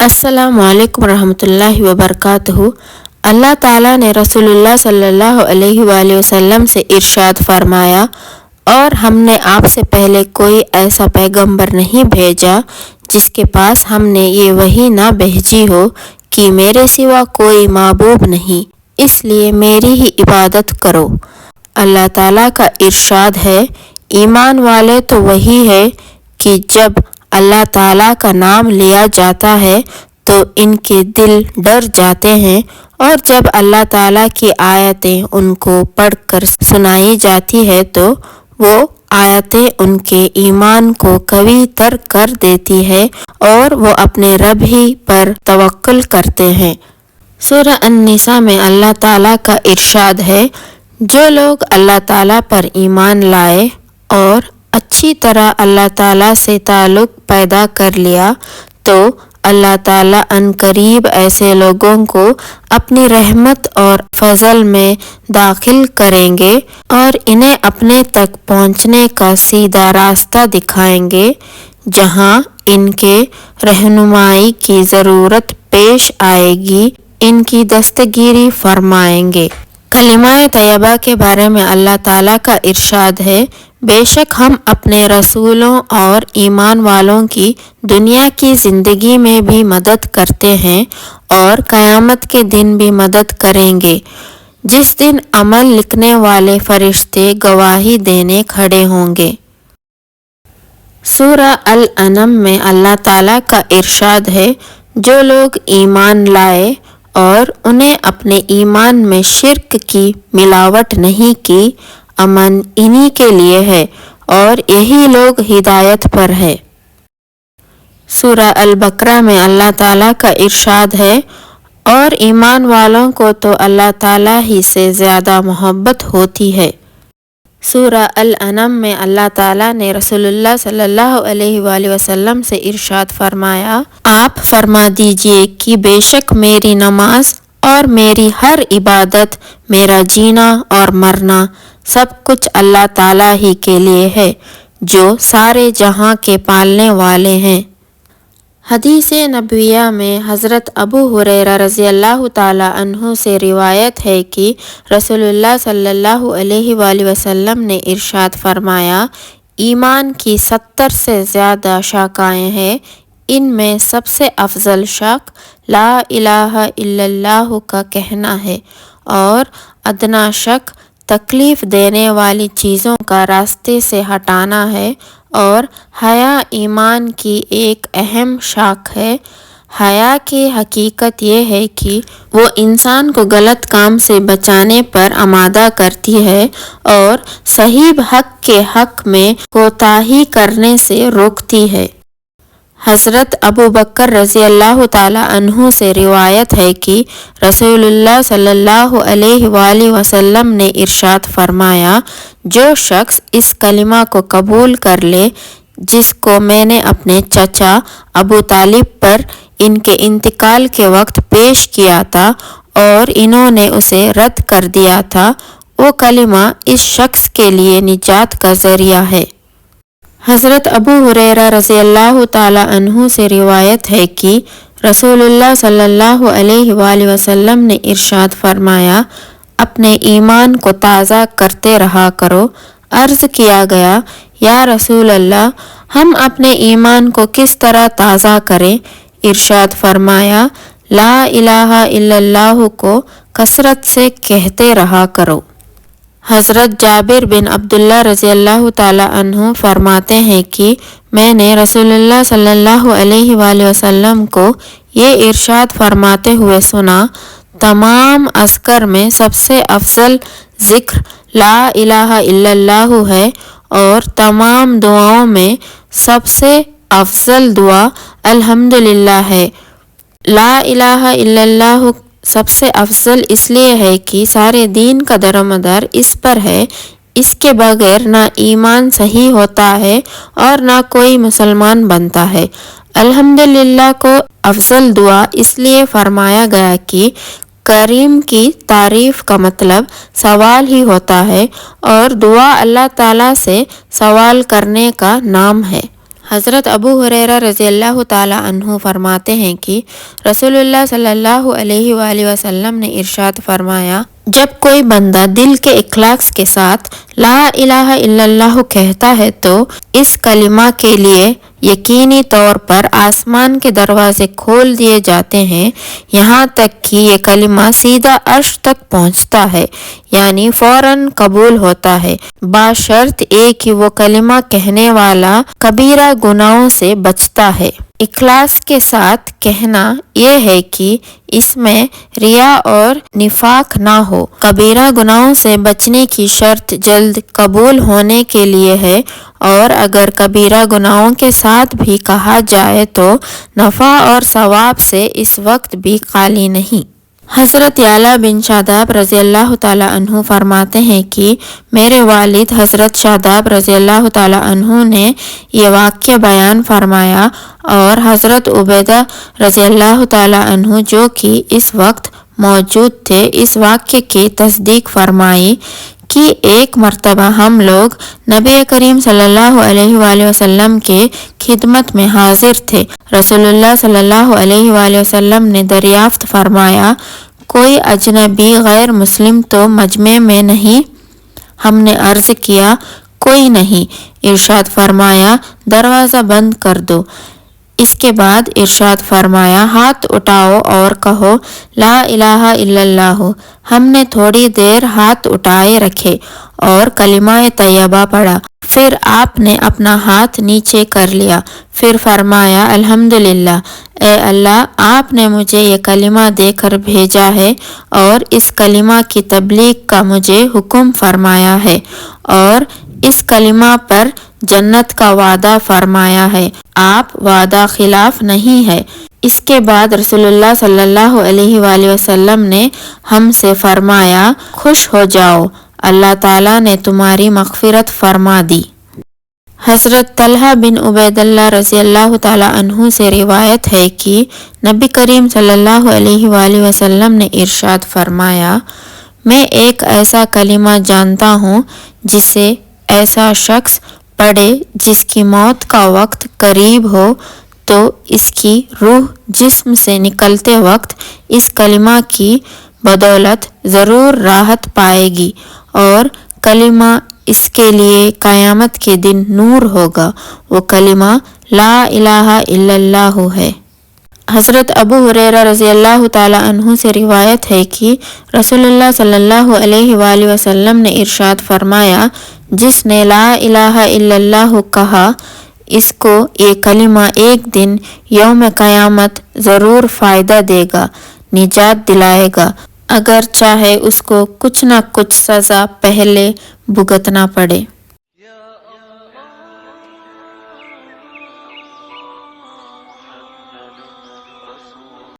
अस्सलाम वालेकुम रहमतुल्लाहि व बरकातहू। अल्लाह ताला ने रसूलुल्लाह सल्लल्लाहु अलैहि वसल्लम से इरशाद फरमाया, और हमने आपसे पहले कोई ऐसा पैगंबर नहीं भेजा जिसके पास हमने ये वही ना भेजी हो कि मेरे सिवा कोई माबूद नहीं, इसलिए मेरी ही इबादत करो। अल्लाह ताला का इरशाद है, ईमान वाले तो वही है कि जब अल्लाह ताला का नाम लिया जाता है तो इनके दिल डर जाते हैं, और जब अल्लाह ताला की आयतें उनको पढ़कर सुनाई जाती है तो वो आयतें उनके ईमान को कवी तर कर देती है और वो अपने रब ही पर तवक्कुल करते हैं। सूरह अन-निसा में अल्लाह ताला का इरशाद है, जो लोग अल्लाह ताला पर ईमान लाए और अच्छी तरह अल्लाह ताला से ताल्लुक़ पैदा कर लिया तो अल्लाह ताला अनकरीब ऐसे लोगों को अपनी रहमत और फजल में दाखिल करेंगे और इन्हें अपने तक पहुंचने का सीधा रास्ता दिखाएंगे, जहां इनके रहनुमाई की ज़रूरत पेश आएगी, इनकी दस्तगीरी फरमाएंगे। कलिमाए तैयबा के बारे में अल्लाह ताला का इरशाद है, बेशक हम अपने रसूलों और ईमान वालों की दुनिया की ज़िंदगी में भी मदद करते हैं और क़यामत के दिन भी मदद करेंगे, जिस दिन अमल लिखने वाले फरिश्ते गवाही देने खड़े होंगे। सूरह अल-अनम में अल्लाह ताला का इरशाद है, जो लोग ईमान लाए और उन्हें अपने ईमान में शिर्क की मिलावट नहीं की, अमन इन्हीं के लिए है और यही लोग हिदायत पर है। सूरह अल-बकरा में अल्लाह ताला का इरशाद है, और ईमान वालों को तो अल्लाह ताला ही से ज़्यादा मोहब्बत होती है। सूरह अल-अनम में अल्लाह ताला ने रसूलुल्लाह सल्लल्लाहु अलैहि वसल्लम से इरशाद फरमाया, आप फरमा दीजिए कि बेशक मेरी नमाज और मेरी हर इबादत, मेरा जीना और मरना सब कुछ अल्लाह ताला ही के लिए है, जो सारे जहां के पालने वाले हैं। हदीस नबविया में हज़रत अबू हुरैरा रज़ियल्लाहु ताला अन्हु से रिवायत है कि रसूलुल्लाह सल्लल्लाहु अलैहि वसल्लम ने इरशाद फरमाया, ईमान की 70 से ज़्यादा शाखाएँ हैं, इनमें सबसे अफजल शाख ला इलाहा इल्लल्लाहु का कहना है, और अदना शक तकलीफ़ देने वाली चीज़ों का रास्ते से हटाना है, और हया ईमान की एक अहम शाख है। हया की हकीकत ये है कि वो इंसान को गलत काम से बचाने पर आमादा करती है और सही हक के हक में कोताही करने से रोकती है। हज़रत अबू बकर रज़ियल्लाहु ताला अन्हु से रिवायत है कि रसूलुल्लाह सल्लल्लाहु अलैहि वसल्लम ने इरशाद फरमाया, जो शख्स इस कलिमा को कबूल कर ले जिसको मैंने अपने चचा अबू तालिब पर इनके इंतकाल के वक्त पेश किया था और इन्होंने उसे रद्द कर दिया था, वो कलिमा इस शख्स के लिए निजात का ज़रिया है। हज़रत अबू हुरैरा रज़ियल्लाहु ताला अन्हु से रिवायत है कि रसूलुल्लाह सल्लल्लाहु अलैहि वसल्लम ने इरशाद फरमाया, अपने ईमान को ताज़ा करते रहा करो। अर्ज़ किया गया, या रसूल अल्लाह, हम अपने ईमान को किस तरह ताज़ा करें? इरशाद फरमाया, ला इलाहा इल्लल्लाहु को कसरत से कहते रहा करो। हज़रत जाबिर बिन अब्दुल्ला रज़ियल्लाहु ताला अन्हु फरमाते हैं कि मैंने रसूलुल्लाह सल्लल्लाहु अलैहि वसल्लम को ये इरशाद फरमाते हुए सुना, तमाम अस्कर में सबसे अफजल ज़िक्र ला इलाहा इल्लल्लाहु है और तमाम दुआओं में सबसे अफजल दुआ अल्हम्दुलिल्लाह है। ला इलाहा इल्लल्लाहु सबसे अफजल इसलिए है कि सारे दीन का दरमदार इस पर है, इसके बगैर ना ईमान सही होता है और ना कोई मुसलमान बनता है। अल्हम्दुलिल्लाह को अफजल दुआ इसलिए फरमाया गया कि करीम की तारीफ़ का मतलब सवाल ही होता है और दुआ अल्लाह ताला से सवाल करने का नाम है। حضرت ابو ہریرہ رضی اللہ تعالی عنہ فرماتے ہیں کہ رسول اللہ صلی اللہ علیہ وآلہ وسلم نے ارشاد فرمایا، جب کوئی بندہ دل کے اخلاص کے ساتھ لا الہ الا اللہ کہتا ہے تو اس کلمہ کے لیے یقینی طور پر آسمان کے دروازے کھول دیے جاتے ہیں، یہاں تک کہ یہ کلمہ سیدھا عرش تک پہنچتا ہے، یعنی فوراً قبول ہوتا ہے، باشرط ایک ہی وہ کلمہ کہنے والا کبیرہ گناہوں سے بچتا ہے۔ اخلاص کے ساتھ کہنا یہ ہے کہ اس میں ریا اور نفاق نہ ہو۔ کبیرہ گناہوں سے بچنے کی شرط جلد قبول ہونے کے لیے ہے، اور اگر کبیرہ گناہوں کے ساتھ بھی کہا جائے تو نفع اور ثواب سے اس وقت بھی خالی نہیں۔ حضرت یعلا بن شاداب رضی اللہ تعالی عنہ فرماتے ہیں کہ میرے والد حضرت شاداب رضی اللہ تعالی عنہ نے یہ واقعہ بیان فرمایا، اور حضرت عبیدہ رضی اللہ تعالی عنہ جو کہ اس وقت موجود تھے اس واقعے کی تصدیق فرمائی کہ ایک مرتبہ ہم لوگ نبی کریم صلی اللہ علیہ وآلہ وسلم کے خدمت میں حاضر تھے۔ رسول اللہ صلی اللہ علیہ وآلہ وسلم نے دریافت فرمایا، کوئی اجنبی غیر مسلم تو مجمع میں نہیں؟ ہم نے عرض کیا، کوئی نہیں۔ ارشاد فرمایا، دروازہ بند کر دو۔ اس کے بعد ارشاد فرمایا، ہاتھ اٹھاؤ اور کہو لا الہ الا اللہ۔ ہم نے تھوڑی دیر ہاتھ اٹھائے رکھے اور کلمہ طیبہ پڑھا، پھر آپ نے اپنا ہاتھ نیچے کر لیا، پھر فرمایا، الحمدللہ، اے اللہ، آپ نے مجھے یہ کلمہ دے کر بھیجا ہے اور اس کلمہ کی تبلیغ کا مجھے حکم فرمایا ہے، اور اس کلمہ پر جنت کا وعدہ فرمایا ہے، آپ وعدہ خلاف نہیں ہے۔ اس کے بعد رسول اللہ صلی اللہ علیہ وآلہ وسلم نے ہم سے فرمایا، خوش ہو جاؤ، اللہ تعالیٰ نے تمہاری مغفرت فرما دی۔ حضرت طلحہ بن عبید اللہ رضی اللہ تعالی عنہ سے روایت ہے کہ نبی کریم صلی اللہ علیہ وآلہ وسلم نے ارشاد فرمایا، میں ایک ایسا کلمہ جانتا ہوں جسے ایسا شخص پڑھے جس کی موت کا وقت قریب ہو تو اس کی روح جسم سے نکلتے وقت اس کلمہ کی بدولت ضرور راحت پائے گی، اور کلمہ اس کے لیے قیامت کے دن نور ہوگا، وہ کلمہ لا الہ الا اللہ ہے۔ حضرت ابو ہریرہ رضی اللہ تعالی عنہ سے روایت ہے کہ رسول اللہ صلی اللہ علیہ وآلہ وسلم نے ارشاد فرمایا، جس نے لا الہ الا اللہ کہا، اس کو یہ کلمہ ایک دن یوم قیامت ضرور فائدہ دے گا، نجات دلائے گا، اگر چاہے اس کو کچھ نہ کچھ سزا پہلے بھگتنا پڑے۔